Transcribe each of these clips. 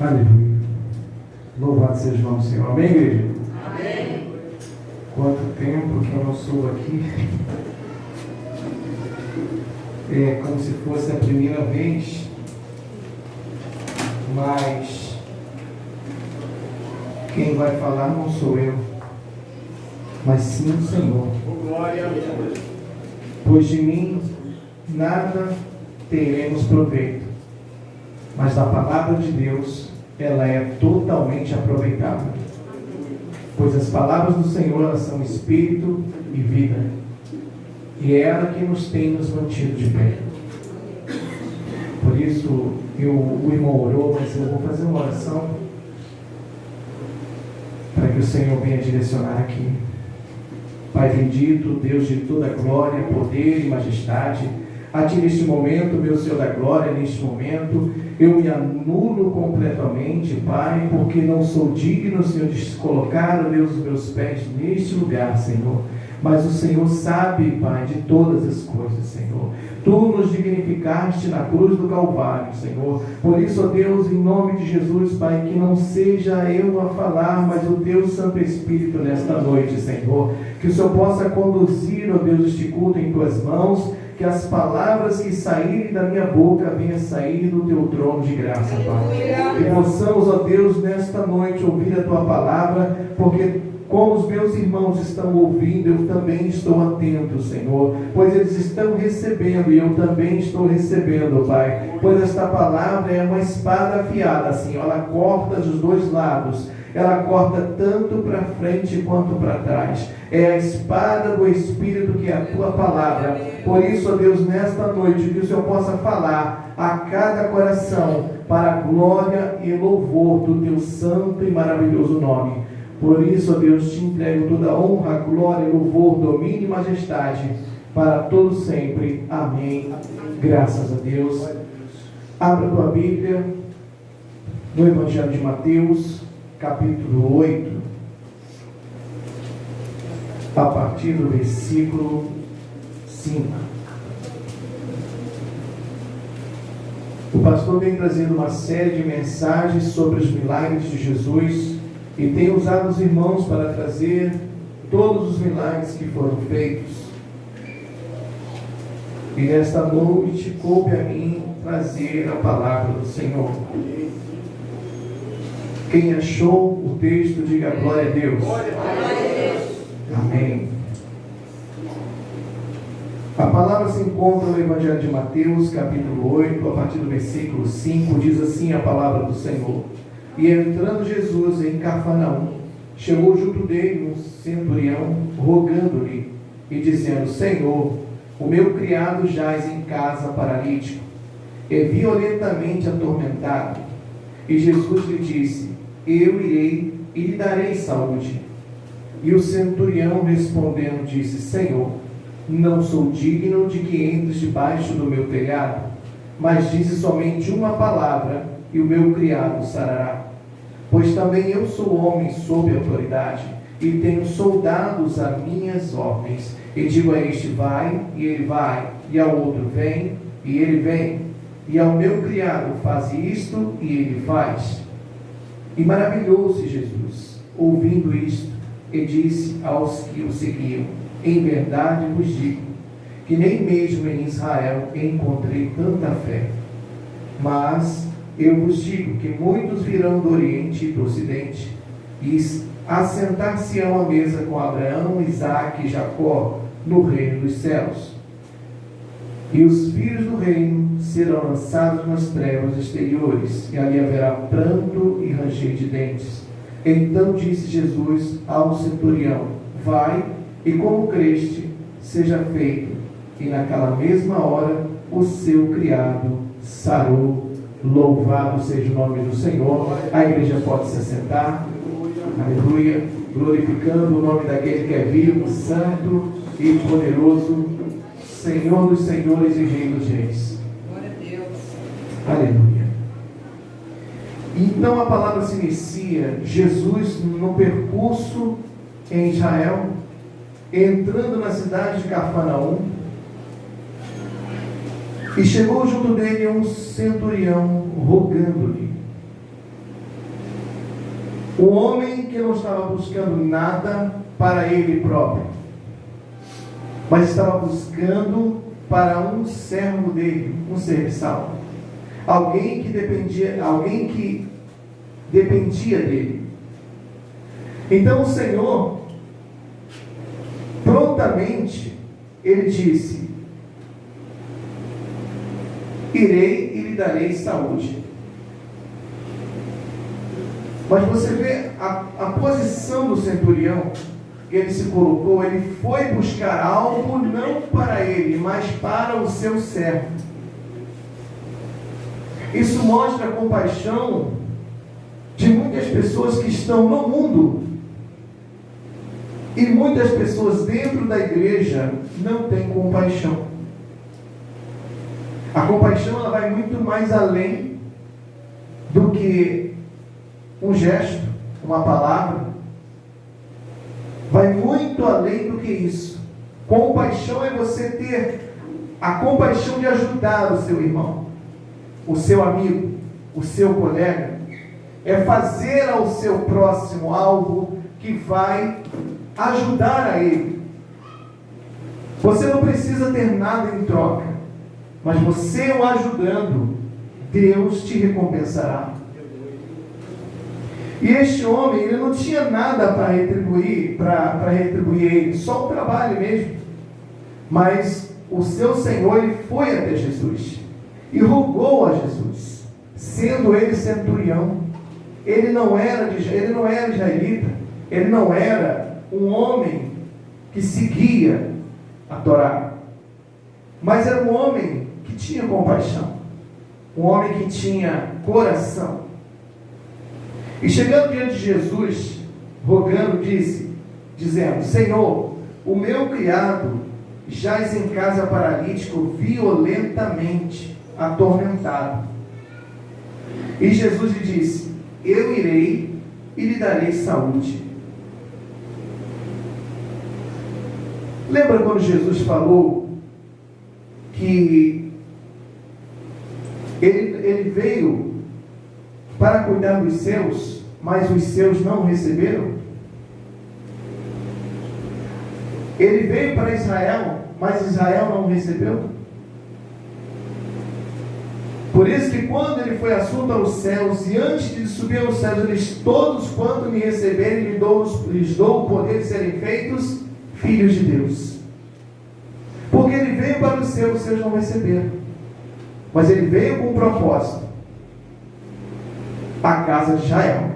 Aleluia. Louvado seja o nome do Senhor. Amém, igreja? Amém. Quanto tempo que eu não subo aqui. É como se fosse a primeira vez. Mas quem vai falar não sou eu, mas sim o Senhor. Glória a Deus. Pois de mim nada teremos proveito, mas da palavra de Deus ela é totalmente aproveitável. Pois as palavras do Senhor elas são espírito e vida, e é ela que nos tem nos mantido de pé. Por isso o irmão orou, mas eu vou fazer uma oração para que o Senhor venha direcionar aqui. Pai bendito, Deus de toda glória, poder e majestade, a Ti neste momento, meu Senhor da glória, neste momento, eu me anulo completamente, Pai, porque não sou digno, Senhor, de colocar, Deus, os meus pés neste lugar, Senhor. Mas o Senhor sabe, Pai, de todas as coisas, Senhor. Tu nos dignificaste na cruz do Calvário, Senhor. Por isso, ó Deus, em nome de Jesus, Pai, que não seja eu a falar, mas o Teu Santo Espírito nesta noite, Senhor. Que o Senhor possa conduzir, ó Deus, este culto em Tuas mãos, que as palavras que saírem da minha boca venham sair do Teu trono de graça, Pai. Que possamos, ó Deus, nesta noite ouvir a Tua palavra, porque como os meus irmãos estão ouvindo, eu também estou atento, Senhor, pois eles estão recebendo e eu também estou recebendo, Pai, pois esta palavra é uma espada afiada, Senhor, ela corta dos dois lados, ela corta tanto para frente quanto para trás, é a espada do Espírito que é a Tua palavra. Por isso, ó Deus, nesta noite, que o Senhor possa falar a cada coração para a glória e louvor do Teu santo e maravilhoso nome. Por isso, ó Deus, te entrego toda a honra, glória, louvor, domínio e majestade para todos sempre. Amém. Graças a Deus. Abra a tua Bíblia no Evangelho de Mateus, capítulo 8, a partir do versículo 5. O pastor vem trazendo uma série de mensagens sobre os milagres de Jesus e tem usado os irmãos para trazer todos os milagres que foram feitos. E nesta noite coube a mim trazer a palavra do Senhor. Quem achou o texto, diga glória a Deus. Amém. A palavra se encontra no Evangelho de Mateus, capítulo 8, a partir do versículo 5, diz assim a palavra do Senhor. E entrando Jesus em Cafarnaum, chegou junto dele um centurião, rogando-lhe e dizendo: Senhor, o meu criado jaz em casa paralítico, é violentamente atormentado. E Jesus lhe disse: Eu irei e lhe darei saúde. E o centurião respondendo disse: Senhor, não sou digno de que entres debaixo do meu telhado, mas dize somente uma palavra e o meu criado sarará. Pois também eu sou homem sob autoridade, e tenho soldados a minhas ordens. E digo a este: vai, e ele vai, e ao outro: vem, e ele vem, e ao meu criado: faze isto, e ele faz. E maravilhou-se Jesus, ouvindo isto, e disse aos que o seguiam: em verdade vos digo, que nem mesmo em Israel encontrei tanta fé. Mas eu vos digo que muitos virão do Oriente e do Ocidente, e assentar-se-ão à mesa com Abraão, Isaque e Jacó, no reino dos céus. E os filhos do reino serão lançados nas trevas exteriores, e ali haverá pranto e ranger de dentes. Então disse Jesus ao centurião: vai, e como creste, seja feito. E naquela mesma hora o seu criado sarou. Louvado seja o nome do Senhor. A igreja pode se assentar. Aleluia. Glorificando o nome daquele que é vivo, santo e poderoso, Senhor dos senhores e Rei dos reis. Glória a Deus. Aleluia. Então a palavra se inicia, Jesus no percurso em Israel, entrando na cidade de Cafarnaum. E chegou junto dele um centurião, rogando-lhe. Um homem que não estava buscando nada para ele próprio, mas estava buscando para um servo dele, um serviçal, alguém que dependia dele. Então o Senhor, prontamente, ele disse: irei e lhe darei saúde. Mas você vê a posição do centurião que ele se colocou. Ele foi buscar algo não para ele, mas para o seu servo. Isso mostra a compaixão de muitas pessoas que estão no mundo, e muitas pessoas dentro da igreja não têm compaixão. A compaixão, ela vai muito mais além do que um gesto, uma palavra. Vai muito além do que isso. Compaixão é você ter a compaixão de ajudar o seu irmão, o seu amigo, o seu colega. É fazer ao seu próximo algo que vai ajudar a ele. Você não precisa ter nada em troca, mas você o ajudando, Deus te recompensará. E este homem, ele não tinha nada para retribuir ele, só o trabalho mesmo. Mas o seu Senhor, ele foi até Jesus e rogou a Jesus, sendo ele centurião. Ele não era israelita, ele não era um homem que seguia a Torá, mas era um homem que tinha compaixão, um homem que tinha coração. E chegando diante de Jesus, rogando, dizendo: Senhor, o meu criado jaz em casa paralítico, violentamente atormentado. E Jesus lhe disse: eu irei e lhe darei saúde. Lembra quando Jesus falou que ele veio para cuidar dos seus, mas os seus não receberam? Ele veio para Israel, mas Israel não recebeu? Por isso que quando ele foi assunto aos céus, e antes de subir aos céus, ele diz: todos quanto me receberem, lhes dou o poder de serem feitos filhos de Deus. Porque ele veio para os seus não receberam. Mas ele veio com um propósito: a casa de Israel,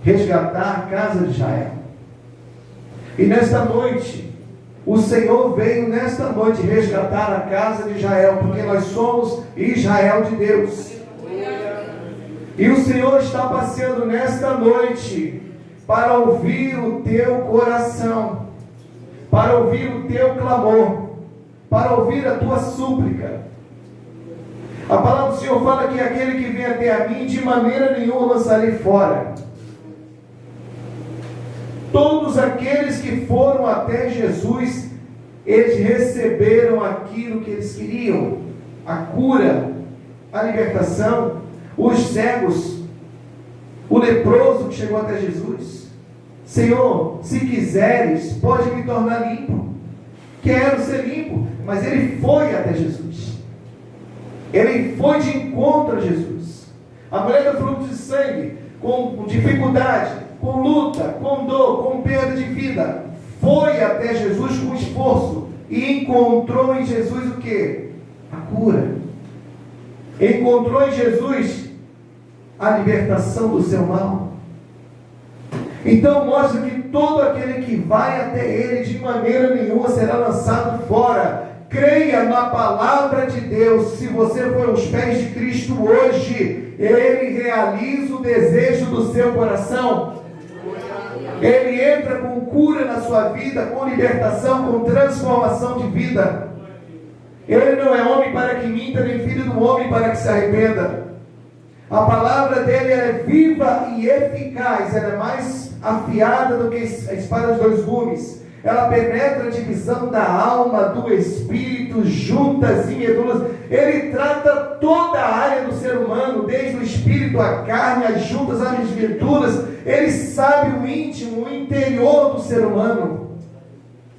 resgatar a casa de Israel. E nesta noite, o Senhor veio nesta noite resgatar a casa de Israel, porque nós somos Israel de Deus. E o Senhor está passeando nesta noite para ouvir o teu coração, para ouvir o teu clamor, para ouvir a tua súplica. A palavra do Senhor fala que aquele que vem até a mim, de maneira nenhuma lançarei fora. Todos aqueles que foram até Jesus, eles receberam aquilo que eles queriam: a cura, a libertação. Os cegos, o leproso que chegou até Jesus: Senhor, se quiseres, pode me tornar limpo. Quero ser limpo. Mas ele foi até Jesus. Ele foi de encontro a Jesus. A mulher do fluxo de sangue, com dificuldade, com luta, com dor, com perda de vida, foi até Jesus com esforço e encontrou em Jesus o quê? A cura. Encontrou em Jesus a libertação do seu mal. Então mostra que todo aquele que vai até ele, de maneira nenhuma será lançado fora. Creia na palavra de Deus. Se você for aos pés de Cristo hoje, Ele realiza o desejo do seu coração. Ele entra com cura na sua vida, com libertação, com transformação de vida. Ele não é homem para que minta, nem filho do homem para que se arrependa. A palavra dele é viva e eficaz. Ela é mais afiada do que a espada de dois gumes. Ela penetra a divisão da alma, do espírito, juntas e medulas. Ele trata toda a área do ser humano. humano, desde o espírito, a carne, as juntas, as desventuras. Ele sabe o íntimo, o interior do ser humano.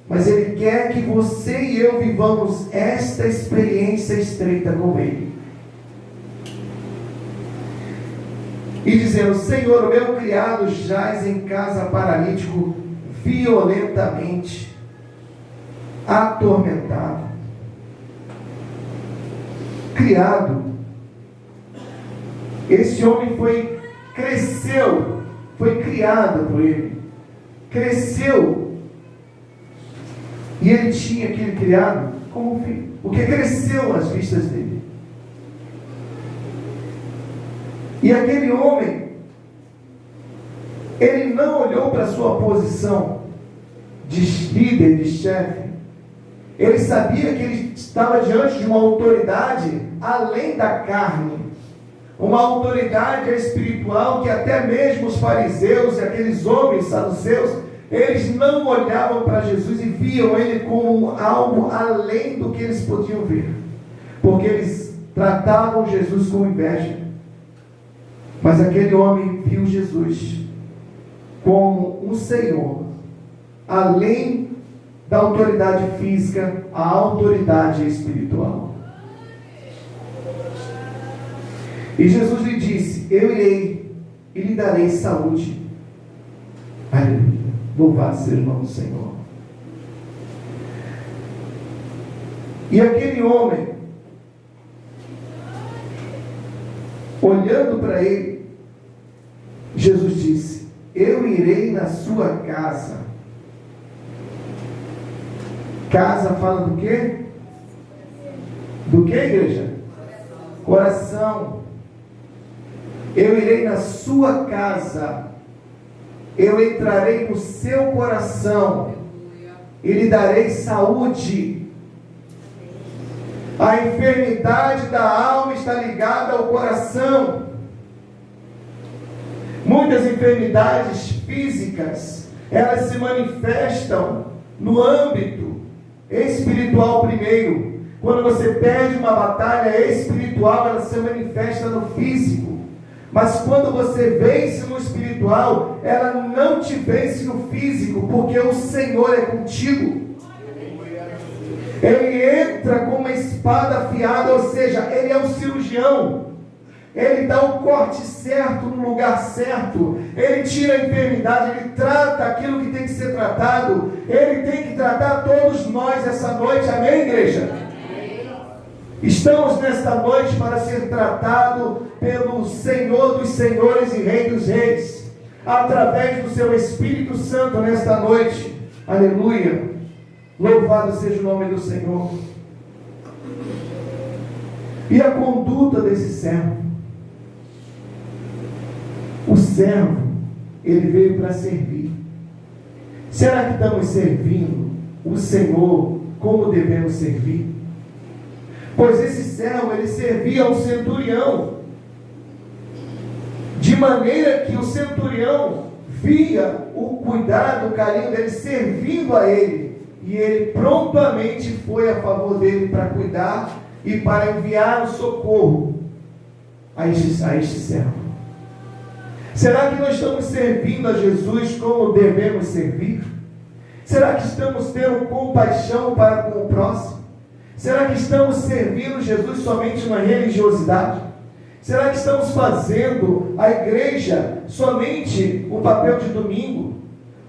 Mas Ele quer que você e eu vivamos esta experiência estreita com Ele. E dizendo: Senhor, o meu criado jaz em casa paralítico, violentamente atormentado. Criado. Esse homem cresceu, foi criado por Ele, cresceu, e ele tinha aquele criado como filho, porque cresceu às vistas dele. E aquele homem, ele não olhou para a sua posição de líder, de chefe. Ele sabia que ele estava diante de uma autoridade além da carne, uma autoridade espiritual que até mesmo os fariseus e aqueles homens saduceus, eles não olhavam para Jesus e viam Ele como algo além do que eles podiam ver, porque eles tratavam Jesus com inveja. Mas aquele homem viu Jesus como um Senhor, além da autoridade física, a autoridade espiritual. E Jesus lhe disse: eu irei e lhe darei saúde. Aleluia. Louvado seja o nome do Senhor. E aquele homem, olhando para ele, Jesus disse: eu irei na sua casa. Casa fala do quê? Do que, igreja? Coração. Eu irei na sua casa. Eu entrarei no seu coração e lhe darei saúde. A enfermidade da alma está ligada ao coração. Muitas enfermidades físicas, elas se manifestam no âmbito espiritual primeiro. Quando você perde uma batalha espiritual, ela se manifesta no físico. Mas quando você vence no espiritual, ela não te vence no físico, porque o Senhor é contigo. Ele entra com uma espada afiada, ou seja, Ele é um cirurgião. Ele dá o corte certo no lugar certo. Ele tira a enfermidade, Ele trata aquilo que tem que ser tratado. Ele tem que tratar todos nós essa noite, amém, igreja? Estamos nesta noite para ser tratado pelo Senhor dos Senhores e Rei dos Reis, através do seu Espírito Santo nesta noite. Aleluia. Louvado seja o nome do Senhor. E a conduta desse servo? O servo, ele veio para servir. Será que estamos servindo o Senhor como devemos servir? Pois esse servo, ele servia ao centurião, de maneira que o centurião via o cuidado, o carinho dele servindo a ele, e ele prontamente foi a favor dele para cuidar e para enviar o socorro a este servo. Será que nós estamos servindo a Jesus como devemos servir? Será que estamos tendo compaixão para com o próximo? Será que estamos servindo Jesus somente uma religiosidade? Será que estamos fazendo a igreja somente o papel de domingo?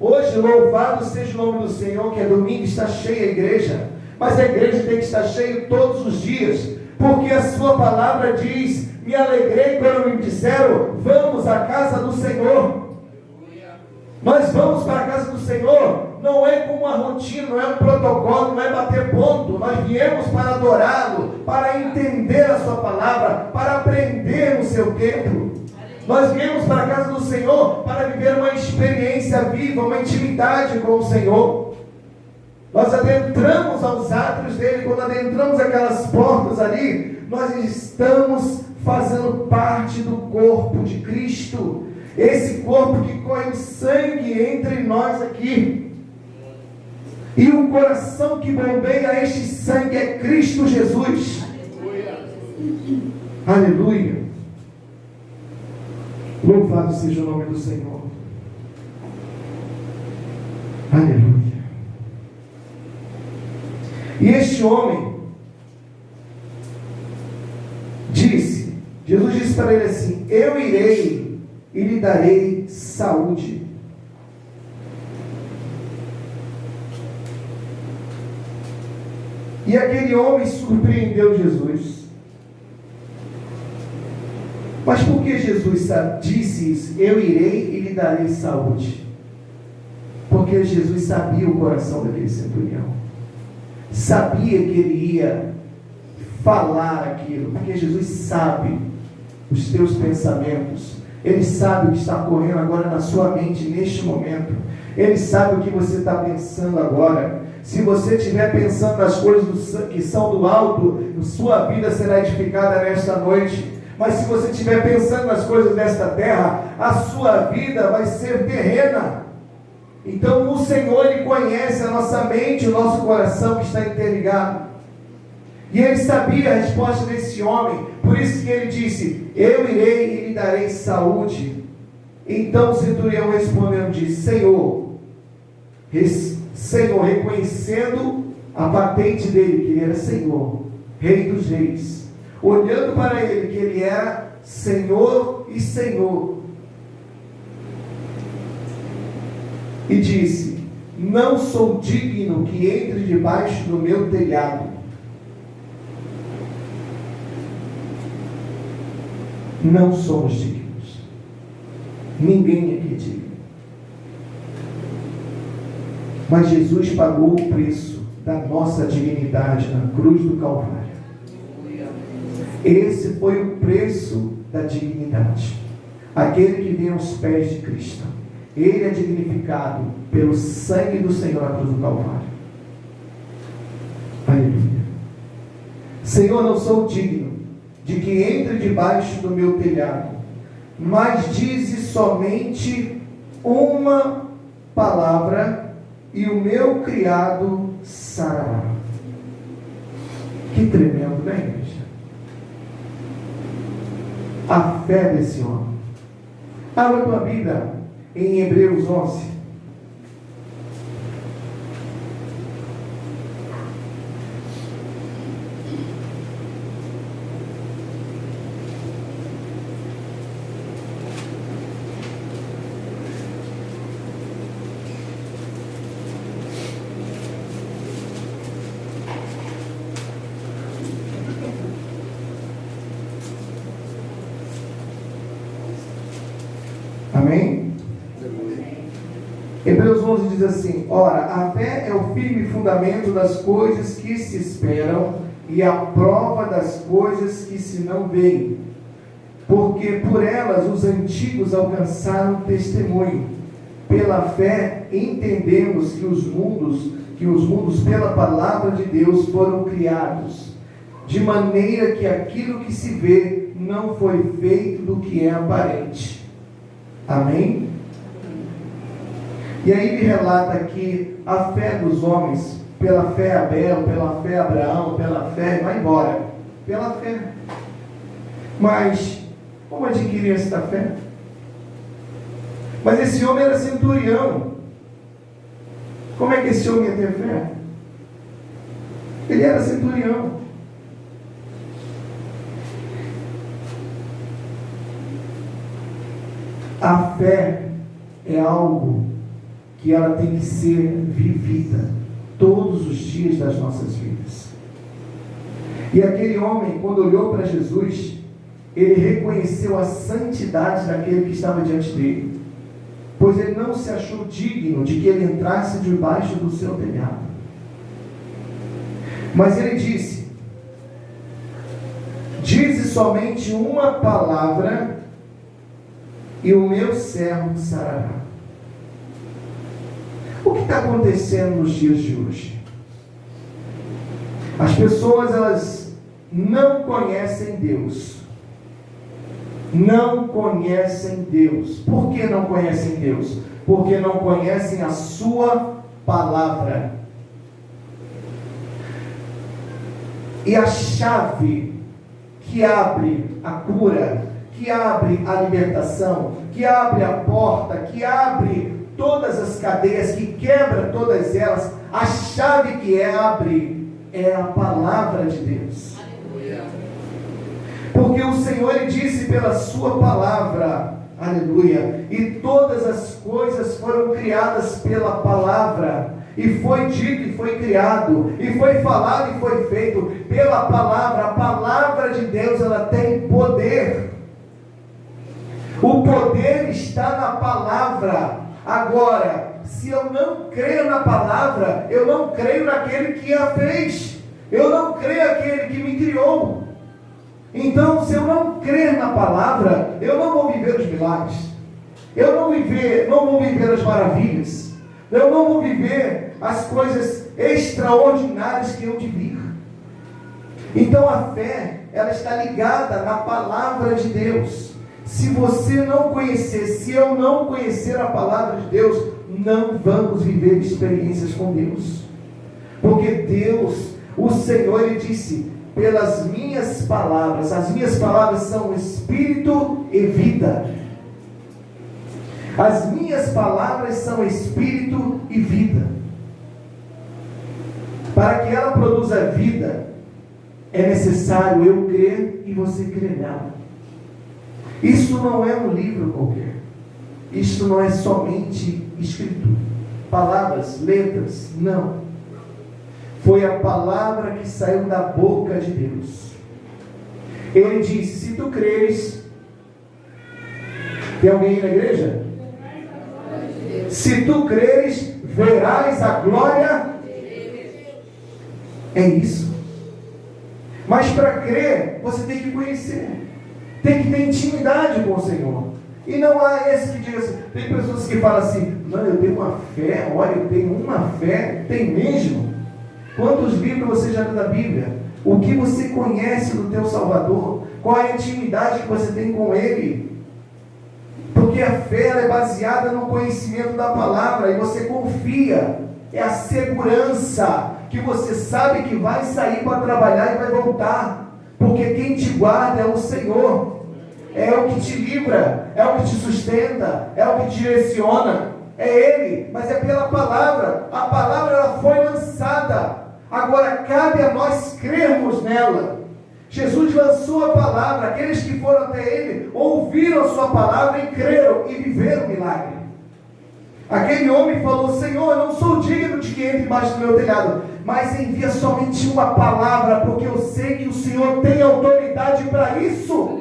Hoje, louvado seja o nome do Senhor, que é domingo, está cheia a igreja. Mas a igreja tem que estar cheia todos os dias, porque a sua palavra diz: me alegrei quando me disseram, vamos à casa do Senhor. Nós vamos para a casa do Senhor, não é como uma rotina, não é um protocolo, não é bater ponto. Nós viemos para adorá-lo, para entender a sua palavra, para aprender no seu templo. Nós viemos para a casa do Senhor para viver uma experiência viva, uma intimidade com o Senhor. Nós adentramos aos átrios dele, quando adentramos aquelas portas ali, nós estamos fazendo parte do corpo de Cristo. Esse corpo que corre o sangue entre nós aqui. E o coração que bombeia este sangue é Cristo Jesus. Aleluia. Aleluia. Louvado seja o nome do Senhor. Aleluia. E este homem disse, Jesus disse para ele assim: eu irei e lhe darei saúde. E aquele homem surpreendeu Jesus. Mas por que Jesus disse isso? Eu irei e lhe darei saúde. Porque Jesus sabia o coração daquele centurião. Sabia que ele ia falar aquilo. Porque Jesus sabe os teus pensamentos. Ele sabe o que está ocorrendo agora na sua mente, neste momento. Ele sabe o que você está pensando agora. Se você estiver pensando nas coisas que são do alto, sua vida será edificada nesta noite. Mas se você estiver pensando nas coisas desta terra, a sua vida vai ser terrena. Então o Senhor, Ele conhece a nossa mente, o nosso coração que está interligado. E Ele sabia a resposta desse homem. Por isso que Ele disse: eu irei e lhe darei saúde. Então o centurião respondendo disse: Senhor, reconhecendo a patente dele, que ele era Senhor, Rei dos Reis, olhando para ele, que ele era Senhor e Senhor, e disse: não sou digno que entre debaixo do meu telhado. Não somos dignos. Ninguém aqui é digno. Mas Jesus pagou o preço da nossa dignidade na cruz do Calvário. Esse foi o preço da dignidade. Aquele que vem aos pés de Cristo, ele é dignificado pelo sangue do Senhor na cruz do Calvário. Aleluia. Senhor, não sou digno de que entre debaixo do meu telhado, mas dize somente uma palavra e o meu criado sarará. Que tremendo, né, igreja? A fé desse homem. Abra tua Bíblia em Hebreus 11. Amém? Hebreus 11 diz assim: ora, a fé é o firme fundamento das coisas que se esperam e a prova das coisas que se não veem, porque por elas os antigos alcançaram testemunho. Pela fé entendemos que os mundos pela palavra de Deus foram criados, de maneira que aquilo que se vê não foi feito do que é aparente. Amém? E aí ele relata aqui a fé dos homens, pela fé Abel, pela fé Abraão, pela fé, vai embora, pela fé. Mas, como adquirir esta fé? Mas esse homem era centurião. Como é que esse homem ia ter fé? Ele era centurião. A fé é algo que ela tem que ser vivida todos os dias das nossas vidas. E aquele homem, quando olhou para Jesus, ele reconheceu a santidade daquele que estava diante dele, pois ele não se achou digno de que ele entrasse debaixo do seu telhado. Mas ele disse: dize somente uma palavra e o meu servo sarará. O que está acontecendo nos dias de hoje? As pessoas, elas não conhecem Deus. Não conhecem Deus. Por que não conhecem Deus? Porque não conhecem a sua palavra. E a chave que abre a cura, que abre a libertação, que abre a porta, que abre todas as cadeias, que quebra todas elas, a chave que abre é a palavra de Deus. Porque o Senhor, Ele disse pela sua palavra, aleluia, e todas as coisas foram criadas pela palavra, e foi dito e foi criado, e foi falado e foi feito pela palavra. A palavra de Deus, ela tem poder. O poder está na palavra. Agora, se eu não creio na palavra, eu não creio naquele que a fez, eu não creio naquele que me criou. Então, se eu não crer na palavra, eu não vou viver os milagres, eu não vou viver as maravilhas, eu não vou viver as coisas extraordinárias que eu de vir. Então a fé, ela está ligada na palavra de Deus. Se você não conhecer, se eu não conhecer a palavra de Deus, não vamos viver experiências com Deus. Porque Deus, o Senhor, Ele disse: pelas minhas palavras, as minhas palavras são espírito e vida. As minhas palavras são espírito e vida. Para que ela produza vida, é necessário eu crer e você crer nela. Isso não é um livro qualquer. Isso não é somente escritura, palavras, letras, não. Foi a palavra que saiu da boca de Deus. Ele disse: se tu creres... Tem alguém aí na igreja? Se tu creres, verás a glória. É isso. Mas para crer, você tem que conhecer, tem que ter intimidade com o Senhor. E não há esse que diz assim. Tem pessoas que falam assim: não, eu tenho uma fé, olha, eu tenho uma fé. Tem mesmo? Quantos livros você já leu da Bíblia? O que você conhece do teu Salvador? Qual é a intimidade que você tem com Ele? Porque a fé é baseada no conhecimento da palavra, e você confia, é a segurança, que você sabe que vai sair para trabalhar e vai voltar, porque quem te guarda é o Senhor, é o que te livra, é o que te sustenta, é o que te direciona, é Ele, mas é pela palavra. A palavra, ela foi lançada, agora cabe a nós crermos nela. Jesus lançou a palavra, aqueles que foram até Ele, ouviram a sua palavra e creram, e viveram o milagre. Aquele homem falou: Senhor, eu não sou digno de que entre embaixo do meu telhado, mas envia somente uma palavra, porque eu sei que o Senhor tem autoridade para isso.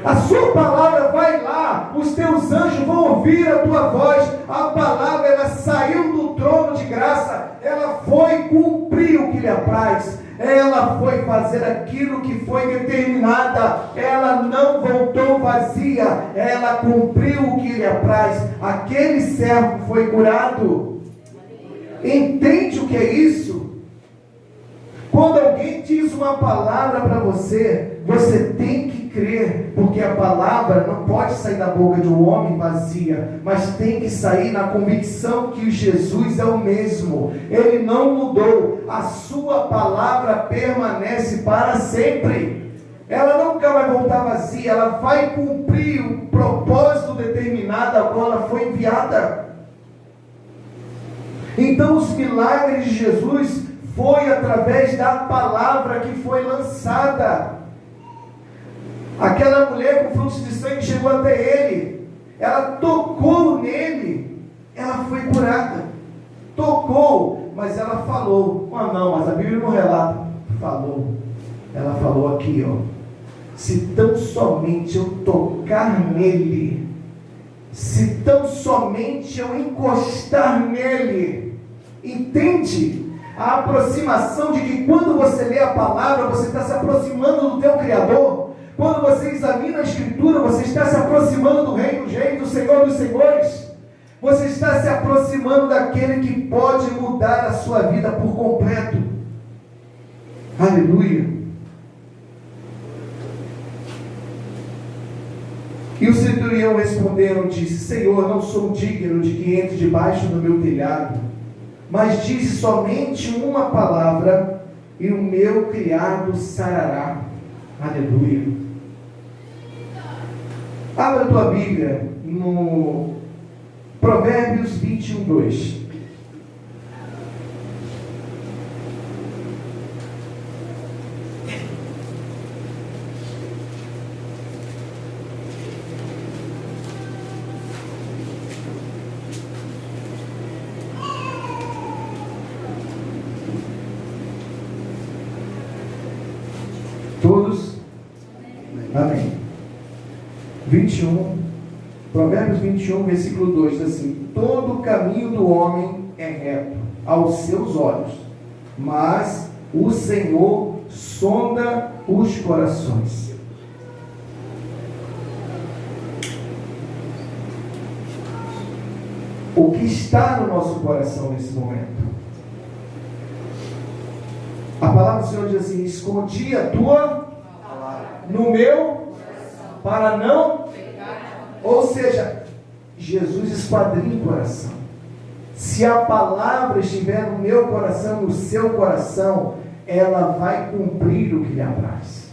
A sua palavra vai lá, os teus anjos vão ouvir a tua voz. A palavra, ela saiu do trono de graça, ela foi cumprir o que lhe apraz, ela foi fazer aquilo que foi determinada, ela não voltou vazia, ela cumpriu o que lhe apraz. Aquele servo foi curado. Entende o que é isso? Quando alguém diz uma palavra para você, você tem que crer, porque a palavra não pode sair da boca de um homem vazia, mas tem que sair na convicção que Jesus é o mesmo, Ele não mudou, a sua palavra permanece para sempre, ela nunca vai voltar vazia, ela vai cumprir o propósito determinado a qual ela foi enviada. Então os milagres de Jesus foi através da palavra que foi lançada. Aquela mulher com fluxo de sangue chegou até Ele, ela tocou nele, ela foi curada. Tocou, mas ela falou: ah não, mas a Bíblia não relata. Falou, ela falou aqui, ó: se tão somente eu tocar nele, se tão somente eu encostar nele. Entende? A aproximação de que quando você lê a palavra, você está se aproximando do teu Criador. Quando você examina a Escritura, você está se aproximando do Rei dos Reis, do Senhor dos Senhores. Você está se aproximando daquele que pode mudar a sua vida por completo. Aleluia. E o centurião respondendo disse: Senhor, não sou digno de que entre debaixo do meu telhado, mas disse somente uma palavra, e o meu criado sarará. Aleluia. Abra a tua Bíblia no Provérbios 21, 2. Todos? Amém. 21, Provérbios 21, versículo 2, diz assim: todo o caminho do homem é reto aos seus olhos, mas o Senhor sonda os corações. O que está no nosso coração nesse momento? A palavra do Senhor diz assim: escondi a tua palavra no meu para não. Ou seja, Jesus esquadrinha o coração. Se a palavra estiver no meu coração, no seu coração, ela vai cumprir o que lhe apraz.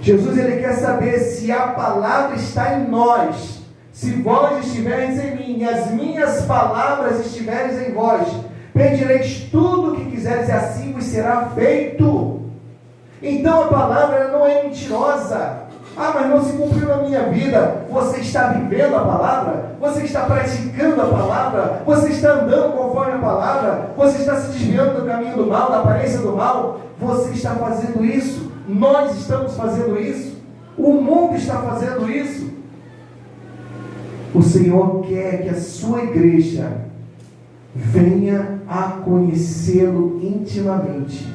Jesus, ele quer saber se a palavra está em nós. Se vós estiveres em mim e as minhas palavras estiverem em vós, pedireis tudo o que quiseres e assim vos será feito. Então a palavra ela não é mentirosa. Ah, mas não se cumpriu na minha vida. Você está vivendo a palavra? Você está praticando a palavra? Você está andando conforme a palavra? Você está se desviando do caminho do mal, da aparência do mal? Você está fazendo isso? Nós estamos fazendo isso? O mundo está fazendo isso? O Senhor quer que a sua igreja venha a conhecê-lo intimamente,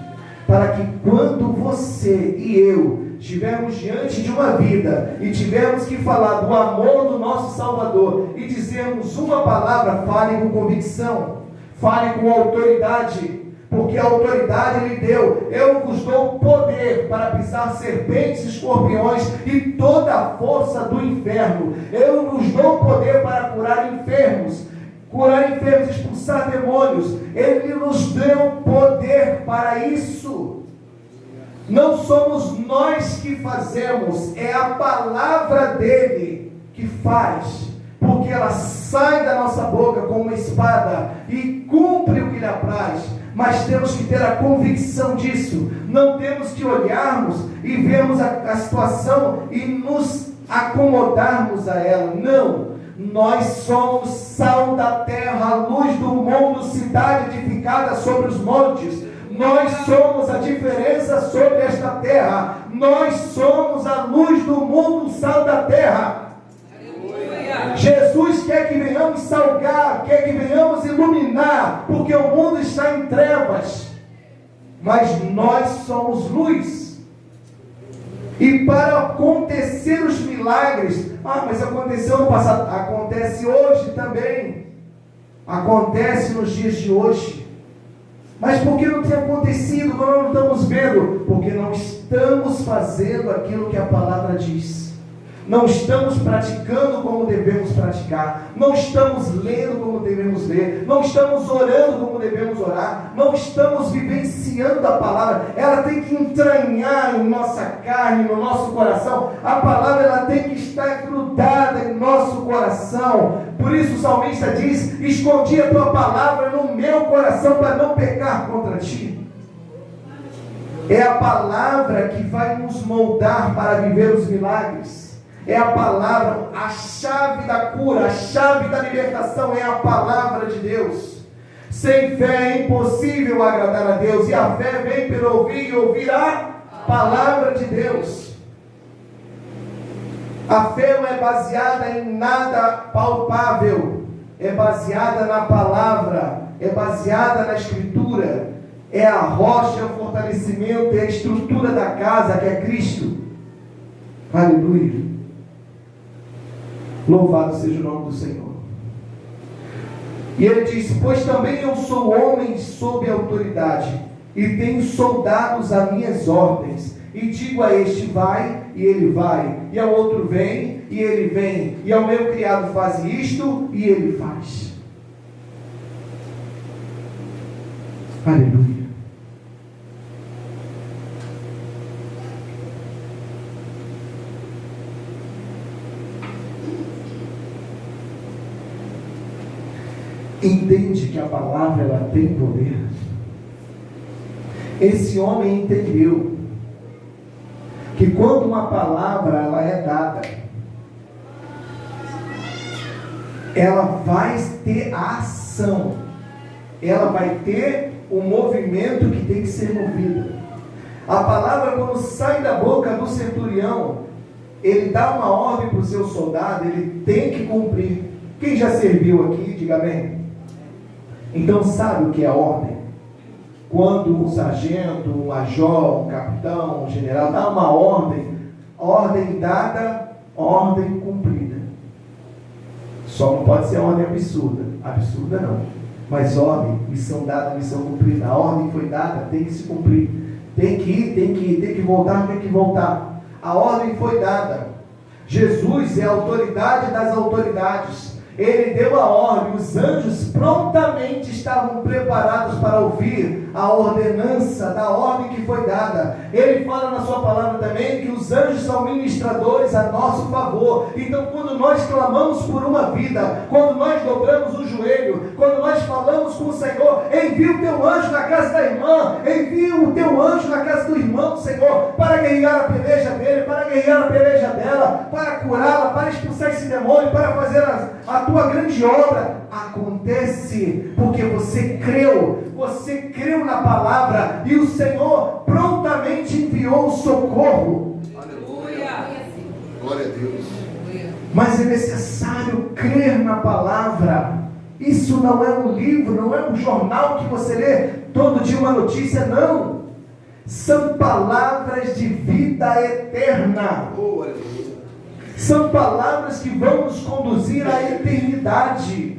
para que quando você e eu estivermos diante de uma vida e tivermos que falar do amor do nosso Salvador e dizermos uma palavra, fale com convicção, fale com autoridade, porque a autoridade Ele deu. Eu vos dou poder para pisar serpentes e escorpiões e toda a força do inferno. Eu vos dou poder para curar enfermos, expulsar demônios. Ele nos deu poder para isso. Não somos nós que fazemos, é a palavra dele que faz, porque ela sai da nossa boca como uma espada e cumpre o que lhe apraz. Mas temos que ter a convicção disso. Não temos que olharmos e vermos a situação e nos acomodarmos a ela. Não. Nós somos sal da terra, a luz do mundo, cidade edificada sobre os montes. Nós somos a diferença sobre esta terra. Nós somos a luz do mundo, o sal da terra. Aleluia. Jesus quer que venhamos salgar, quer que venhamos iluminar, porque o mundo está em trevas, mas nós somos luz. E para acontecer os milagres, mas aconteceu no passado, acontece hoje também, acontece nos dias de hoje. Mas por que não tem acontecido? Nós não estamos vendo, porque não estamos fazendo aquilo que a palavra diz. Não estamos praticando como devemos praticar. Não estamos lendo como devemos ler. Não estamos orando como devemos orar. Não estamos vivenciando a palavra. Ela tem que entranhar em nossa carne, no nosso coração. A palavra ela tem que estar grudada em nosso coração. Por isso o salmista diz: escondi a tua palavra no meu coração para não pecar contra ti. É a palavra que vai nos moldar para viver os milagres. É a palavra, a chave da cura, a chave da libertação é a palavra de Deus. Sem fé é impossível agradar a Deus, e a fé vem pelo ouvir e ouvir a palavra de Deus. A fé não é baseada em nada palpável, é baseada na palavra, é baseada na Escritura, é a rocha, é o fortalecimento, é a estrutura da casa que é Cristo. Aleluia. Louvado seja o nome do Senhor. E ele diz: pois também eu sou homem sob autoridade, e tenho soldados a minhas ordens, e digo a este vai, e ele vai, e ao outro vem, e ele vem, e ao meu criado faz isto, e ele faz. Aleluia. entende que a palavra ela tem poder. Esse homem entendeu que quando uma palavra ela é dada, ela vai ter a ação, ela vai ter o movimento que tem que ser movido. A palavra, quando sai da boca do centurião, ele dá uma ordem para o seu soldado, ele tem que cumprir. Quem já serviu aqui, diga amém. Então sabe o que é ordem? Quando um sargento, um major, um capitão, um general dá uma ordem dada, ordem cumprida. Só não pode ser ordem absurda não. Mas ordem, missão dada, missão cumprida. A ordem foi dada, tem que se cumprir. Tem que ir, tem que voltar. A ordem foi dada. Jesus é a autoridade das autoridades. Ele deu a ordem, os anjos prontamente estavam preparados para ouvir a ordenança da ordem que foi dada. Ele fala na sua palavra também que os anjos são ministradores a nosso favor. Então, quando nós clamamos por uma vida, quando nós dobramos o joelho, quando nós falamos com o Senhor, envia o teu anjo na casa da irmã, envia o teu anjo na casa do irmão, Senhor, para guerrear a peleja dele, para guerrear a peleja dela, para curá-la, para expulsar esse demônio, para fazer a tua grande obra. Acontece porque você creu na palavra, e o Senhor prontamente enviou o socorro. Aleluia. Glória a Deus. Mas é necessário crer na palavra. Isso não é um livro, não é um jornal que você lê todo dia uma notícia, não. São palavras de vida eterna. Oh, aleluia. São palavras que vão nos conduzir à eternidade.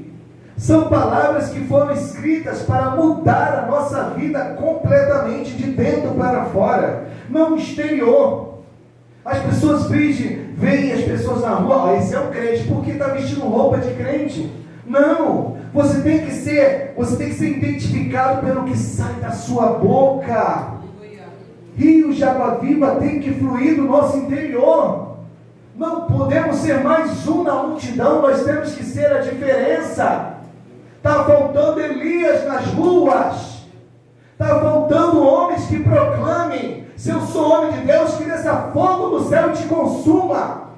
São palavras que foram escritas para mudar a nossa vida completamente, de dentro para fora, não exterior. As pessoas veem as pessoas na rua, esse é um crente, porque está vestindo roupa de crente? Não, você tem que ser identificado pelo que sai da sua boca. Rios de água viva tem que fluir do nosso interior. Não podemos ser mais um na multidão, nós temos que ser a diferença. Está faltando Elias nas ruas, está faltando homens que proclamem: se eu sou homem de Deus, que desça fogo do céu e te consuma.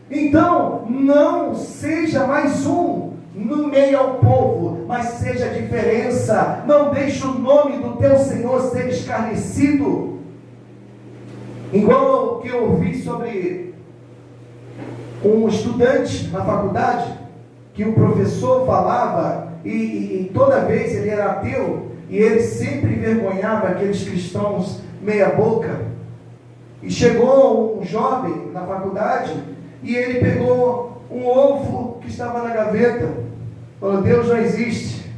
Então, não seja mais um no meio ao povo, mas seja a diferença. Não deixe o nome do teu Senhor ser escarnecido. Igual que eu ouvi sobre um estudante na faculdade, que o professor falava, e toda vez ele era ateu, e ele sempre envergonhava aqueles cristãos meia boca. E chegou um jovem na faculdade, e ele pegou um ovo que estava na gaveta, falou: Deus não existe,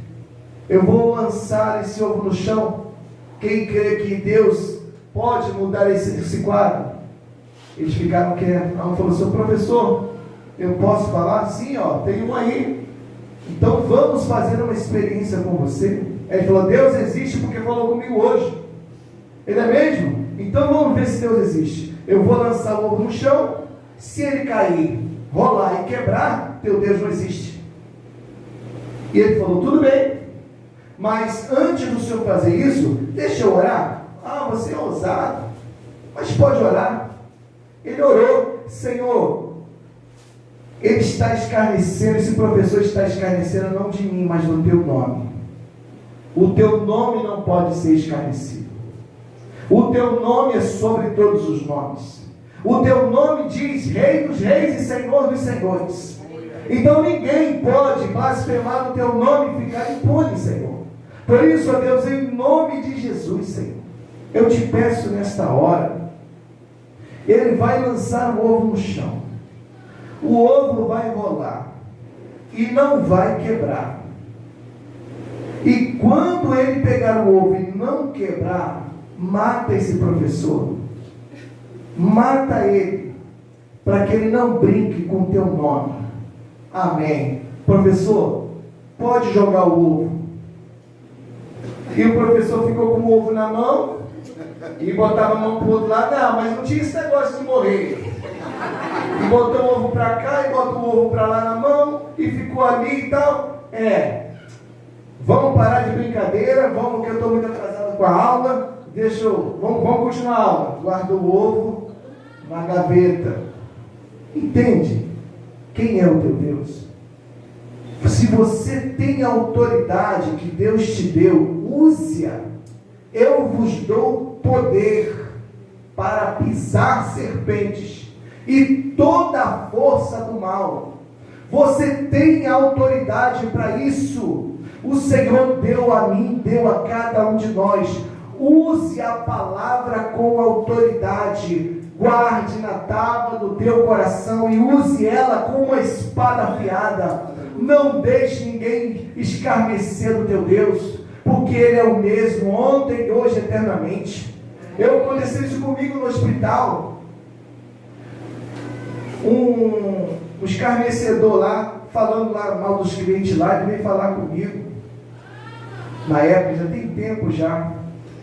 eu vou lançar esse ovo no chão, quem crê que Deus pode mudar esse quadro? Eles ficaram quietos. Não, falou: seu professor, eu posso falar? Sim, tem um aí. Então vamos fazer uma experiência com você. Ele falou: Deus existe porque falou comigo hoje. Ele é mesmo? Então vamos ver se Deus existe. Eu vou lançar o ovo no chão. Se ele cair, rolar e quebrar, teu Deus não existe. E ele falou: tudo bem, mas antes do senhor fazer isso, deixa eu orar. Você é ousado, mas pode orar. Ele orou: Senhor, ele está escarnecendo, esse professor está escarnecendo não de mim, mas do teu nome. O teu nome não pode ser escarnecido. O teu nome é sobre todos os nomes. O teu nome diz Rei dos reis e Senhor dos senhores. Então ninguém pode blasfemar do teu nome e ficar impune, Senhor. Por isso, ó Deus, em nome de Jesus, Senhor, eu te peço nesta hora, ele vai lançar o ovo no chão. O ovo vai rolar e não vai quebrar. E quando ele pegar o ovo e não quebrar, mata esse professor. Mata ele, para que ele não brinque com o teu nome. Amém. Professor, pode jogar o ovo. E o professor ficou com o ovo na mão e botava a mão para o outro lado. Não, mas não tinha esse negócio de morrer. E botou o ovo para cá e botou o ovo para lá na mão e ficou ali e tal. Vamos parar de brincadeira, vamos, que eu estou muito atrasado com a aula. Vamos continuar a aula. Guarda o ovo na gaveta. Entende? Quem é o teu Deus? Se você tem a autoridade que Deus te deu, use-a. Eu vos dou poder para pisar serpentes e toda a força do mal. Você tem autoridade para isso. O Senhor deu a mim, deu a cada um de nós. Use a palavra com autoridade. Guarde na tábua do teu coração e use ela como uma espada afiada. Não deixe ninguém escarnecer do teu Deus, porque Ele é o mesmo, ontem e hoje eternamente. Aconteceu isso comigo no hospital. Um escarnecedor lá, falando lá mal dos clientes lá, ele veio falar comigo. Na época, já tem tempo já.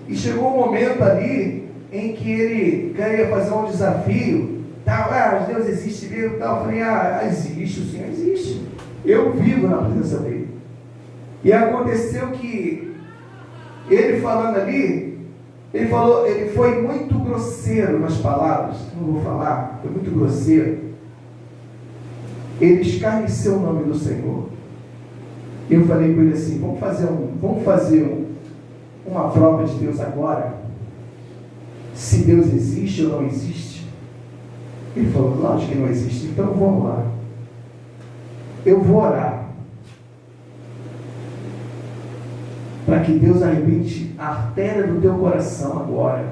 E chegou um momento ali em que ele queria fazer um desafio. Deus existe mesmo. Eu falei, existe, o Senhor existe. Eu vivo na presença dele. E aconteceu que ele falando ali, ele foi muito grosseiro nas palavras. Não vou falar, foi muito grosseiro. Ele escarneceu o nome do Senhor. Eu falei com ele assim, vamos fazer uma prova de Deus agora. Se Deus existe ou não existe. Ele falou, lógico que não existe, então vamos lá. Eu vou orar para que Deus arrebente a artéria do teu coração agora.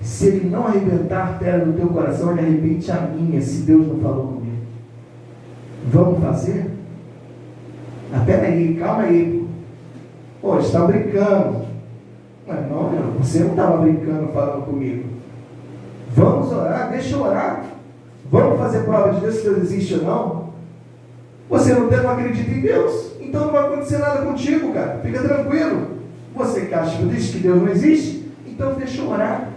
Se Ele não arrebentar a artéria do teu coração, Ele arrebente a minha, se Deus não falou comigo. Vamos fazer? Peraí, calma aí. Você está brincando. Não, você não estava brincando falando comigo. Vamos orar, deixa eu orar. Vamos fazer prova de Deus, se Deus existe ou não. Você não acredita em Deus, então não vai acontecer nada contigo, cara. Fica tranquilo. Você que acha que Deus não existe, então deixa eu orar.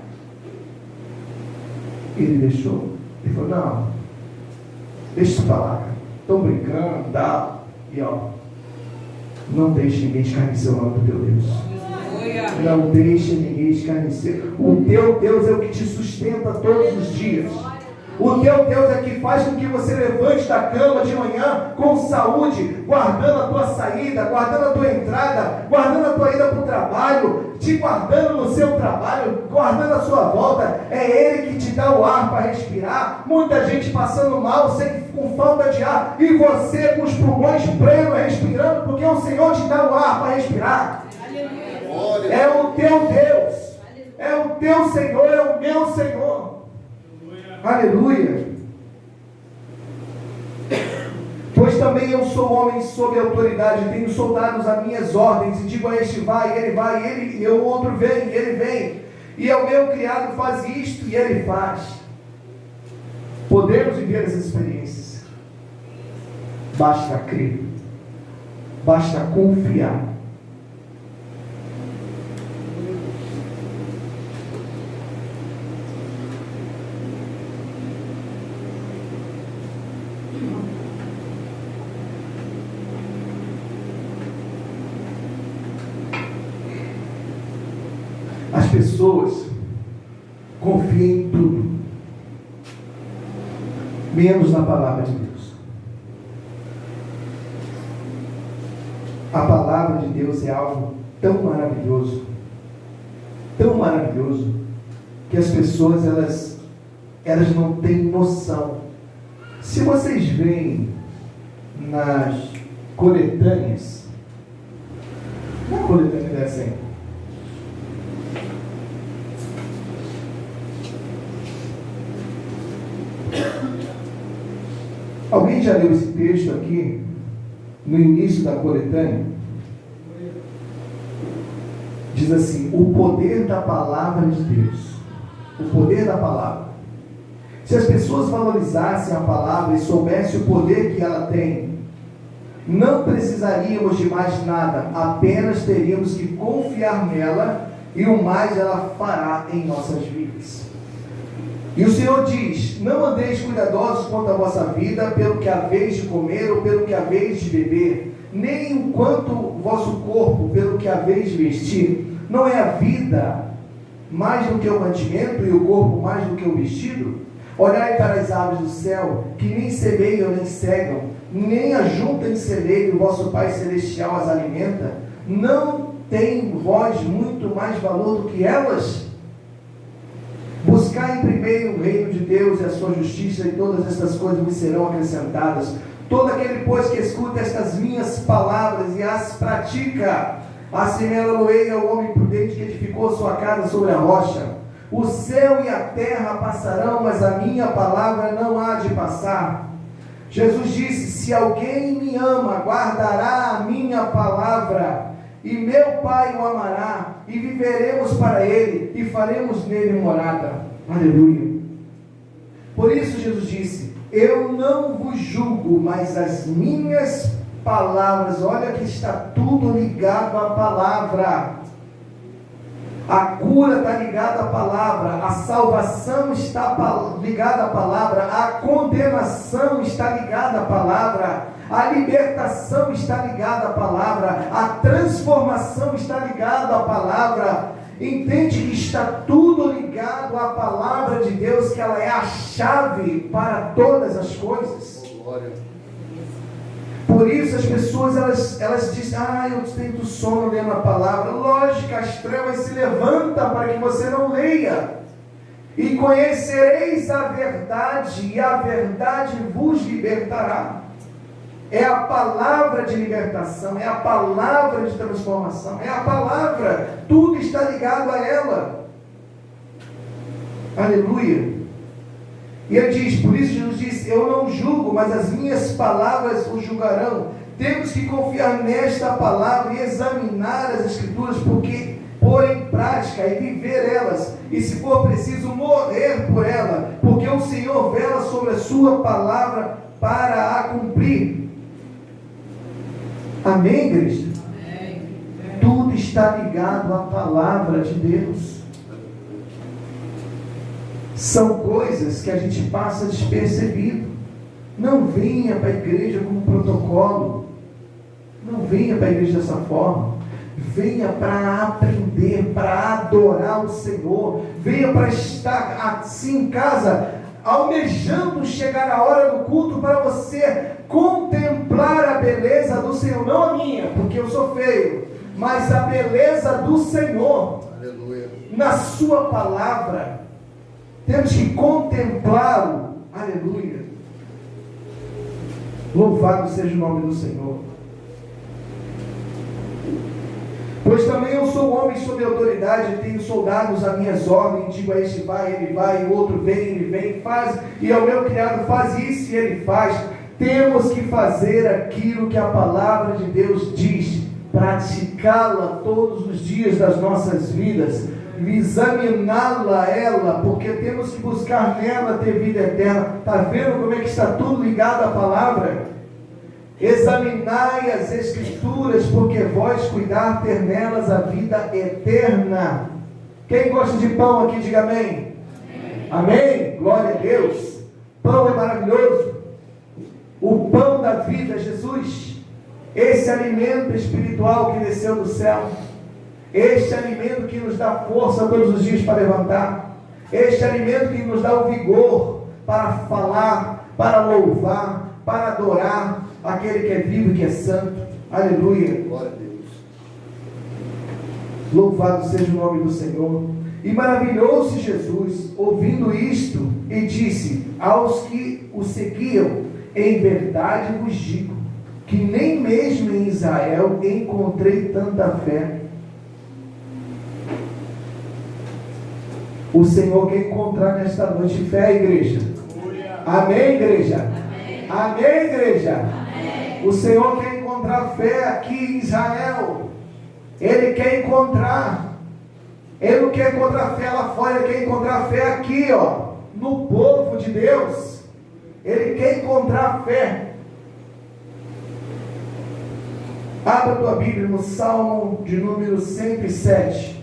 Ele deixou. Ele falou, não, deixa eu falar, cara. Estão brincando, dá. E não deixe ninguém escarnecer o nome do teu Deus. Não deixe ninguém escarnecer. O teu Deus é o que te sustenta todos os dias. O teu Deus é que faz com que você levante da cama de manhã com saúde, guardando a tua saída, guardando a tua entrada, guardando a tua ida para o trabalho, te guardando no seu trabalho, guardando a sua volta. É Ele que te dá o ar para respirar. Muita gente passando mal, com falta de ar, e você com os pulmões plenos, respirando, porque o Senhor te dá o ar para respirar. É o teu Deus, é o teu Senhor, é o meu Senhor. Aleluia. Pois também eu sou homem sob autoridade, tenho soldados a minhas ordens, e digo a este vai, e o outro vem, e ele vem, e ao meu criado faz isto, e ele faz. Podemos viver as experiências. Basta crer, basta confiar. As pessoas confiam em tudo, menos na palavra de Deus. A palavra de Deus é algo tão maravilhoso, que as pessoas elas não têm noção. Se vocês veem nas coletâneas, na coletânea dessa aí, alguém já leu esse texto aqui, no início da coletânea? Diz assim, o poder da palavra de Deus. O poder da palavra. Se as pessoas valorizassem a palavra e soubessem o poder que ela tem, não precisaríamos de mais nada, apenas teríamos que confiar nela, e o mais ela fará em nossas vidas. E o Senhor diz, não andeis cuidadosos quanto à vossa vida, pelo que haveis de comer ou pelo que haveis de beber, nem o quanto vosso corpo, pelo que haveis de vestir, não é a vida mais do que o mantimento e o corpo mais do que o vestido? Olhai para as aves do céu, que nem semeiam nem cegam, nem ajuntam em celeiro, e o vosso Pai Celestial as alimenta. Não tem vós muito mais valor do que elas? Buscai primeiro o reino de Deus e a sua justiça, e todas estas coisas vos serão acrescentadas. Todo aquele, pois, que escuta estas minhas palavras e as pratica, assemelha-lo-ei ao homem prudente que edificou sua casa sobre a rocha. O céu e a terra passarão, mas a minha palavra não há de passar. Jesus disse: se alguém me ama, guardará a minha palavra, e meu Pai o amará, e viveremos para ele, e faremos nele morada. Aleluia. Por isso Jesus disse: eu não vos julgo, mas as minhas palavras, olha que está tudo ligado à palavra. A cura está ligada à palavra, a salvação está ligada à palavra, a condenação está ligada à palavra, a libertação está ligada à palavra, a transformação está ligada à palavra. Entende que está tudo ligado à palavra de Deus, que ela é a chave para todas as coisas. Glória. Por isso as pessoas elas dizem: eu tenho sono lendo a palavra. Lógico, as trevas se levantam para que você não leia. E conhecereis a verdade, e a verdade vos libertará. É a palavra de libertação, é a palavra de transformação, é a palavra, tudo está ligado a ela. Aleluia. E ele diz, por isso Jesus disse: eu não julgo, mas as minhas palavras o julgarão. Temos que confiar nesta palavra e examinar as Escrituras, porque pôr em prática e viver elas, e se for preciso morrer por ela, porque o Senhor vela sobre a sua palavra para a cumprir. Amém, igreja? Amém. Tudo está ligado à palavra de Deus. São coisas que a gente passa despercebido. Não venha para a igreja com um protocolo. Não venha para a igreja dessa forma. Venha para aprender, para adorar o Senhor. Venha para estar assim em casa, almejando chegar a hora do culto para você contemplar a beleza do Senhor. Não a minha, porque eu sou feio, mas a beleza do Senhor. Aleluia. Na sua palavra. Temos que contemplá-lo. Aleluia. Louvado seja o nome do Senhor. Pois também eu sou homem sob autoridade, tenho soldados a minhas ordens, digo a este vai, ele vai, o outro vem, ele vem, faz, e ao meu criado faz isso e ele faz. Temos que fazer aquilo que a palavra de Deus diz, praticá-la todos os dias das nossas vidas, examiná-la ela, porque temos que buscar nela ter vida eterna. Está vendo como é que está tudo ligado à palavra? Examinai as Escrituras, porque vós cuidar ter nelas a vida eterna. Quem gosta de pão aqui, diga amém. Amém? Glória a Deus. Pão é maravilhoso. O pão da vida é Jesus. Esse alimento espiritual que desceu do céu. Este alimento que nos dá força todos os dias para levantar. Este alimento que nos dá o vigor para falar, para louvar, para adorar aquele que é vivo e que é santo. Aleluia. Glória a Deus. Louvado seja o nome do Senhor. E maravilhou-se Jesus, ouvindo isto, e disse aos que o seguiam: em verdade vos digo, que nem mesmo em Israel encontrei tanta fé. O Senhor quer encontrar nesta noite fé, igreja. Amém, igreja? Amém, igreja? Amém. O Senhor quer encontrar fé aqui em Israel. Ele quer encontrar. Ele não quer encontrar fé lá fora, ele quer encontrar fé aqui, ó, no povo de Deus. Ele quer encontrar fé. Abra tua Bíblia no Salmo de número 107.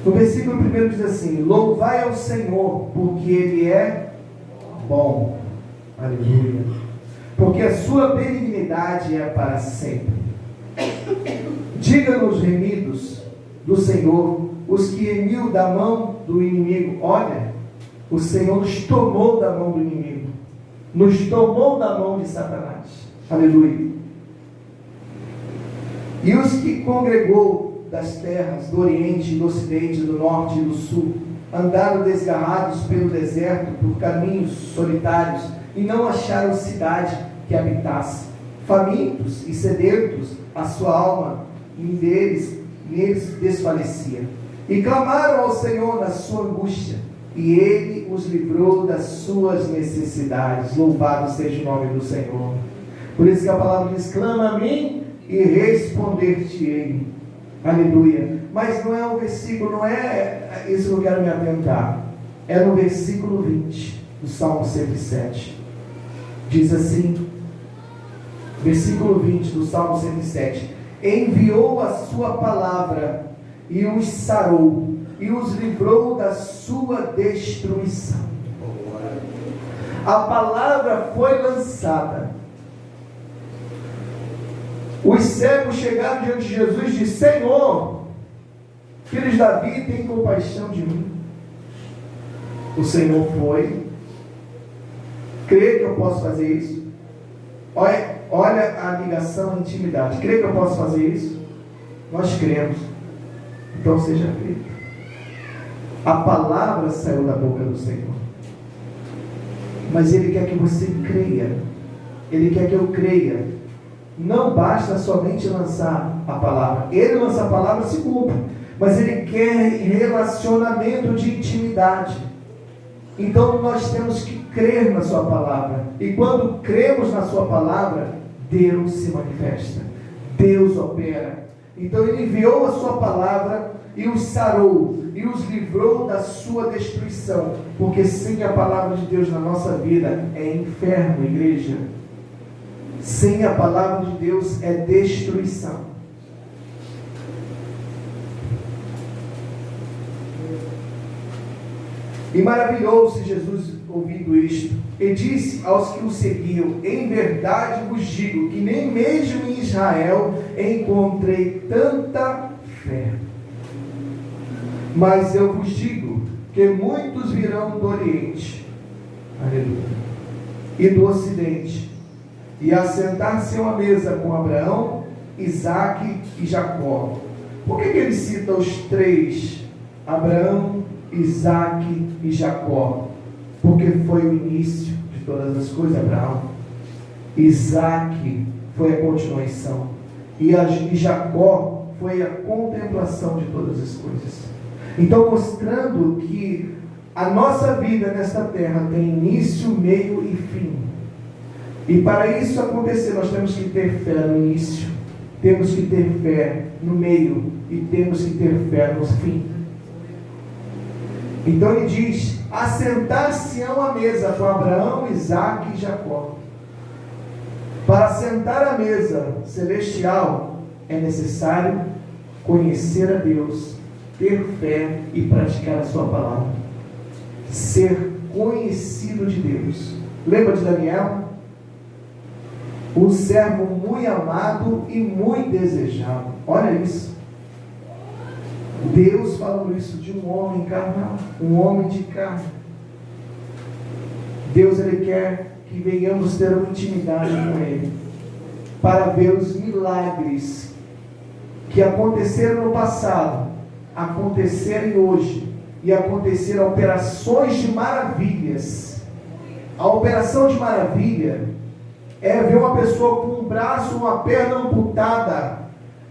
No versículo 1 diz assim: louvai ao Senhor, porque Ele é bom. Aleluia. Porque a sua benignidade é para sempre. Diga-nos, remidos do Senhor, os que remiu da mão do inimigo. Olha, o Senhor nos tomou da mão do inimigo, nos tomou da mão de Satanás. Aleluia. E os que congregou das terras do Oriente, do Ocidente, do Norte e do Sul, andaram desgarrados pelo deserto, por caminhos solitários, e não acharam cidade que habitasse. Famintos e sedentos, a sua alma neles desfalecia. E clamaram ao Senhor na sua angústia, e Ele os livrou das suas necessidades. Louvado seja o nome do Senhor. Por isso que a palavra diz: clama a mim e responder-te-ei. Aleluia. Mas não é o versículo, não é isso que eu quero me atentar. É no versículo 20 do Salmo 107. Diz assim, versículo 20 do Salmo 107: enviou a sua palavra e os sarou, e os livrou da sua destruição. A palavra foi lançada. Os cegos chegaram diante de Jesus e disseram: Senhor, filho de Davi, tem compaixão de mim. O Senhor foi. Crê que eu posso fazer isso? Olha a ligação, a intimidade. Crê que eu posso fazer isso? Nós cremos. Então seja feito. A palavra saiu da boca do Senhor. Mas Ele quer que você creia. Ele quer que eu creia. Não basta somente lançar a palavra. Ele lança a palavra, se cumpre. Mas Ele quer relacionamento de intimidade. Então nós temos que crer na sua palavra. E quando cremos na sua palavra, Deus se manifesta. Deus opera. Então Ele enviou a sua palavra e os sarou, e os livrou da sua destruição. Porque sem a palavra de Deus na nossa vida é inferno, igreja. Sem a palavra de Deus é destruição. E maravilhou-se Jesus ouvindo isto, e disse aos que o seguiam: em verdade vos digo que nem mesmo em Israel encontrei tanta fé. Mas eu vos digo que muitos virão do Oriente, aleluia, e do Ocidente, e assentar-se à mesa com Abraão, Isaque e Jacó. Por que ele cita os três? Abraão, Isaque e Jacó? Porque foi o início de todas as coisas. Abraão, Isaque foi a continuação, e Jacó foi a contemplação de todas as coisas. Então, mostrando que a nossa vida nesta terra tem início, meio e fim. E para isso acontecer, nós temos que ter fé no início, temos que ter fé no meio e temos que ter fé no fim. Então ele diz: assentar-se à mesa com Abraão, Isaque e Jacó. Para sentar à mesa celestial é necessário conhecer a Deus, ter fé e praticar a sua palavra. Ser conhecido de Deus. Lembra de Daniel? Um servo muito amado e muito desejado. Olha isso. Deus falou isso de um homem carnal, um homem de carne. Deus, Ele quer que venhamos ter uma intimidade com Ele, para ver os milagres que aconteceram no passado, acontecerem hoje, e acontecer operações de maravilhas. A operação de maravilha é ver uma pessoa com um braço, uma perna amputada,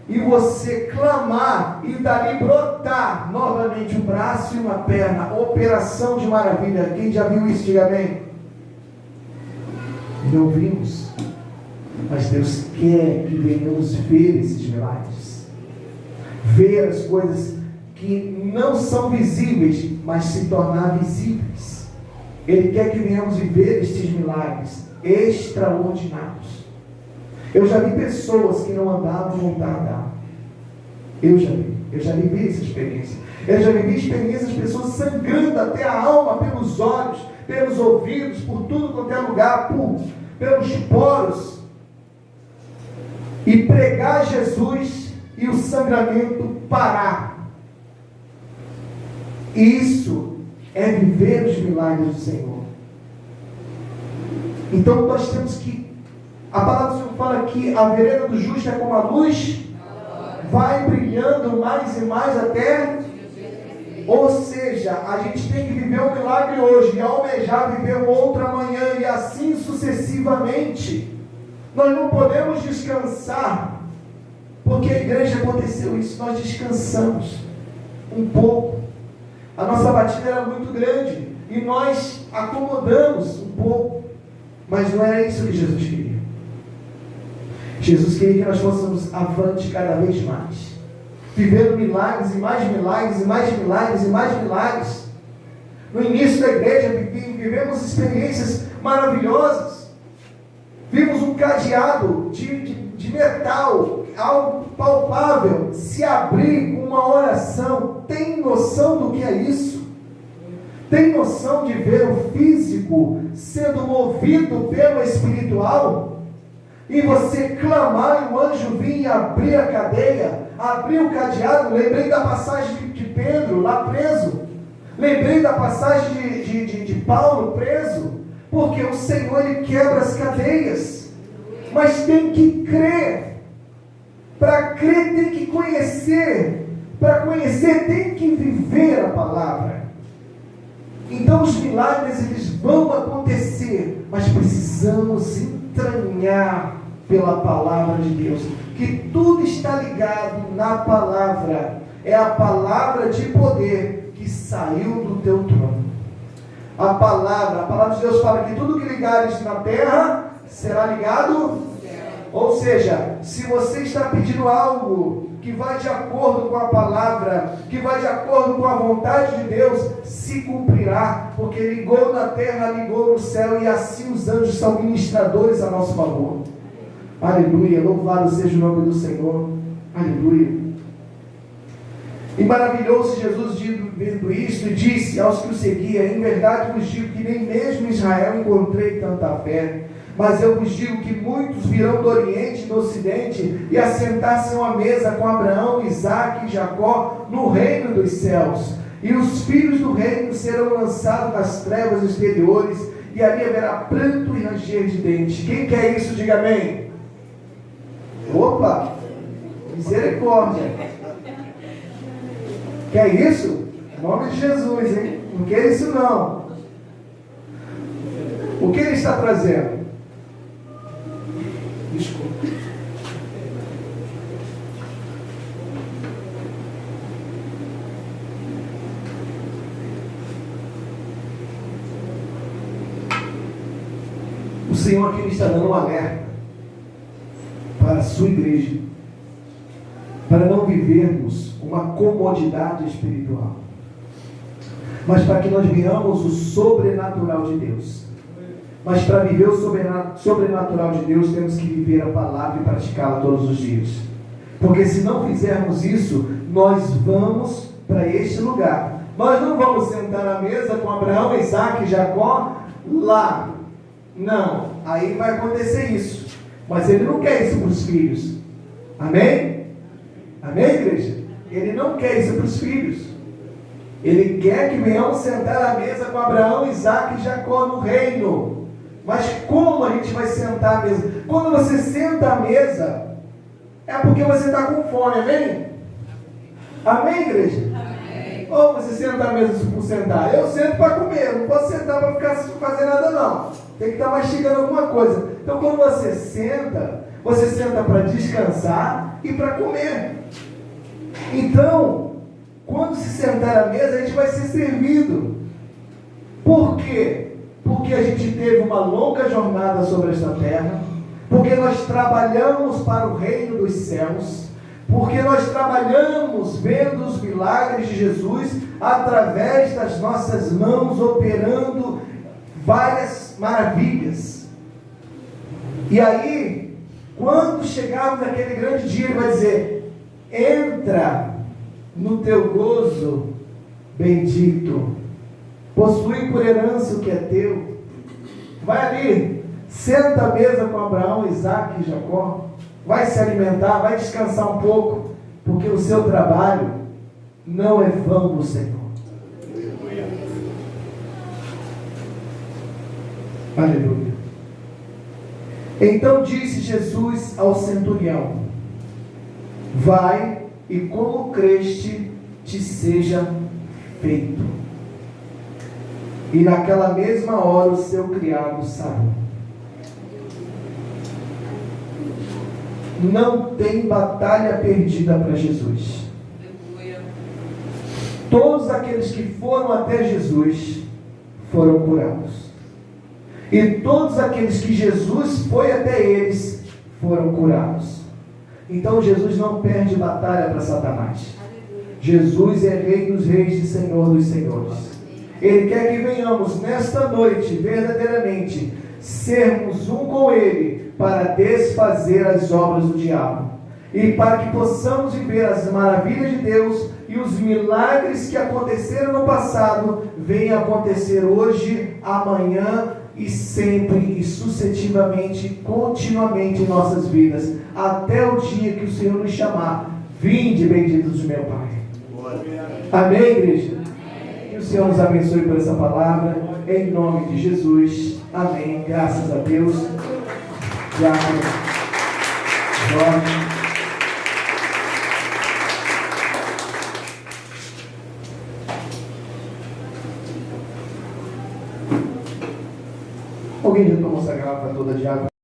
e você clamar e dali brotar novamente um braço e uma perna. Operação de maravilha. Quem já viu isso, diga amém. Não vimos, mas Deus quer que venhamos ver esses milagres, ver as coisas que não são visíveis, mas se tornar visíveis. Ele quer que venhamos viver estes milagres extraordinários. Eu já vi pessoas que não andavam voltar a andar. Eu já vivi essa experiência. Eu já vivi experiências de pessoas sangrando até a alma, pelos olhos, pelos ouvidos, por tudo quanto é lugar, pelos poros. E pregar Jesus e o sangramento parar. Isso é viver os milagres do Senhor. Então nós temos que, a palavra do Senhor fala que a vereda do justo é como a luz, vai brilhando mais e mais até, ou seja, a gente tem que viver um milagre hoje e almejar viver um outro amanhã e assim sucessivamente. Nós não podemos descansar, porque a igreja aconteceu isso, nós descansamos um pouco. A nossa batida era muito grande e nós acomodamos um pouco, mas não era isso que Jesus queria. Jesus queria que nós fôssemos avante cada vez mais, vivendo milagres e mais milagres, e mais milagres, e mais milagres. No início da igreja vivemos experiências maravilhosas. Vimos um cadeado de metal, algo palpável, se abrir com uma oração. Tem noção do que é isso? Tem noção de ver o físico sendo movido pelo espiritual? E você clamar e o anjo vir e abrir a cadeia, abrir o cadeado. Lembrei da passagem de Pedro lá preso. Lembrei da passagem de Paulo preso. Porque o Senhor, Ele quebra as cadeias. Mas tem que crer. Para crer tem que conhecer. Para conhecer tem que viver a palavra. Então os milagres eles vão acontecer. Mas precisamos entranhar pela palavra de Deus. Que tudo está ligado na palavra. É a palavra de poder que saiu do teu trono. A palavra de Deus fala que tudo que ligares na terra será ligado. Ou seja, se você está pedindo algo que vai de acordo com a palavra, que vai de acordo com a vontade de Deus, se cumprirá, porque ligou na terra, ligou no céu, e assim os anjos são ministradores a nosso favor. Aleluia, louvado seja o nome do Senhor. Aleluia. E maravilhou-se Jesus vendo isto, e disse aos que o seguiam: em verdade vos digo que nem mesmo em Israel encontrei tanta fé. Mas eu vos digo que muitos virão do Oriente e do Ocidente e assentar-se à mesa com Abraão, Isaque e Jacó no reino dos céus. E os filhos do reino serão lançados nas trevas exteriores, e ali haverá pranto e ranger de dentes. Quem quer isso, diga amém. Opa! Misericórdia! Quer isso? Em nome de Jesus, hein? Não quer isso não. O que ele está trazendo? Desculpa. O Senhor aqui está dando um alerta para a sua igreja, para não vivermos uma comodidade espiritual, mas para que nós venhamos o sobrenatural de Deus. Mas para viver o sobrenatural de Deus, temos que viver a palavra e praticá-la todos os dias. Porque se não fizermos isso, nós vamos para este lugar. Nós não vamos sentar à mesa com Abraão, Isaque e Jacó lá. Não, aí vai acontecer isso. Mas ele não quer isso para os filhos. Amém? Amém, igreja? Ele não quer isso para os filhos. Ele quer que venhamos sentar à mesa com Abraão, Isaque e Jacó no reino. Mas como a gente vai sentar à mesa? Quando você senta à mesa, é porque você está com fome, amém? Amém, igreja? Amém. Ou você senta à mesa por sentar? Eu sento para comer, não posso sentar para ficar sem fazer nada não. Tem que estar mastigando alguma coisa. Então quando você senta para descansar e para comer. Então, quando se sentar à mesa, a gente vai ser servido. Por quê? Porque a gente teve uma longa jornada sobre esta terra, porque nós trabalhamos para o reino dos céus, porque nós trabalhamos vendo os milagres de Jesus através das nossas mãos, operando várias maravilhas. E aí, quando chegarmos naquele grande dia, ele vai dizer: entra no teu gozo bendito, possui por herança o que é teu. Vai ali, senta à mesa com Abraão, Isaac e Jacó, vai se alimentar, vai descansar um pouco, porque o seu trabalho não é vão do Senhor. Aleluia. Então disse Jesus ao centurião: vai e como creste te seja feito. E naquela mesma hora o seu criado sarou. Não tem batalha perdida para Jesus. Todos aqueles que foram até Jesus foram curados. E todos aqueles que Jesus foi até eles foram curados. Então Jesus não perde batalha para Satanás. Jesus é Rei dos Reis e Senhor dos Senhores. Ele quer que venhamos nesta noite, verdadeiramente, sermos um com Ele, para desfazer as obras do diabo. E para que possamos viver as maravilhas de Deus e os milagres que aconteceram no passado, venham acontecer hoje, amanhã e sempre e sucessivamente, continuamente em nossas vidas, até o dia que o Senhor nos chamar. Vinde, benditos de meu Pai. Amém, igreja? Que o Senhor nos abençoe por essa palavra, em nome de Jesus. Amém. Graças a Deus. Diácono Jorge. Alguém já tomou essa garrafa toda de água?